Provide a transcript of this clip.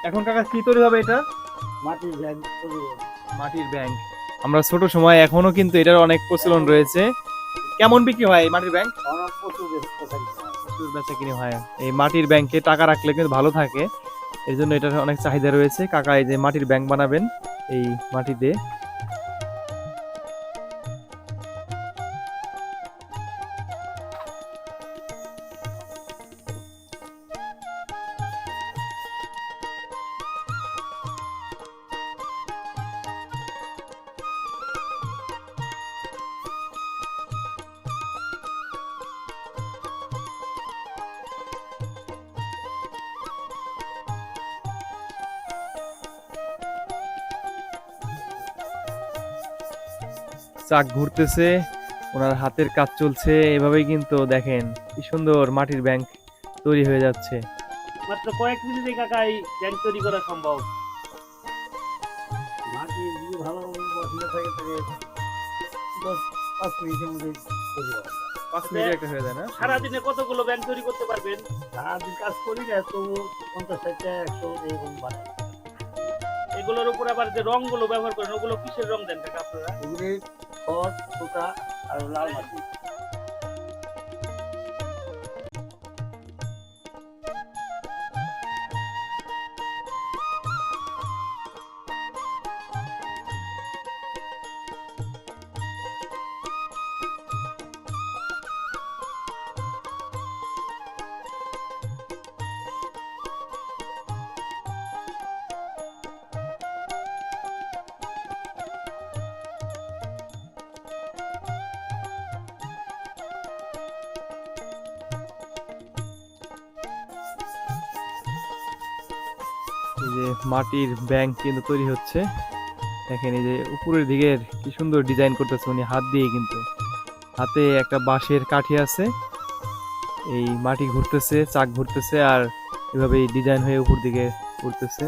এখন কাকা কি তৈরি হবে এটা? মাটির ব্যাগ তৈরি হবে। মাটির ব্যাংক। আমরা ছোট সময় এখনো কিন্তু এটার অনেক প্রচলন রয়েছে। কেমন বিক্রি হয় এই মাটির ব্যাংক? অনেক প্রচুর বেশি প্রচুর বেচা কিনে হয়। এই মাটির ব্যাংকে টাকা রাখলে কিন্তু ভালো থাকে, এর জন্য এটার অনেক চাহিদা রয়েছে। কাকা এই যে মাটির ব্যাংক বানাবেন এই মাটি দিয়ে। চাক ঘুরতেছে, ওনার হাতের কাজ চলছে, এভাবেই কিন্তু দেখেন কি সুন্দর মাটির ব্যাংক তৈরি হয়ে যাচ্ছে। মাত্র কয়েক মিনিটে কাকা এই ব্যাংক তৈরি করা সম্ভব। মাটি যদি ভালো বসলে থাকে তাহলে 10-5 মিনিটের মধ্যে তৈরি হবে। 5 মিনিটে একটা হয়ে যায় না? সারাদিনে কতগুলো ব্যাংক তৈরি করতে পারবেন? সারাদিন কাজ করি না তো 50-60-100 এরকম বানাই। এগুলোর উপর আবার যে রংগুলো ব্যবহার করেন ওগুলো কিসের রং দেন কাকা আপনারা? এগুলি খড় শুকা আর লাল মাটি। এই যে মাটির ব্যাংক কিন্তু তৈরি হচ্ছে। দেখেন এই যে উপরের দিকের কি সুন্দর ডিজাইন করতেছে উনি হাত দিয়ে, কিন্তু হাতে একটা বাঁশের কাঠি আছে, এই মাটি ঘুরতেছে, চাক ঘুরতেছে আর এভাবে ডিজাইন হয়ে উপর দিকে উঠতেছে।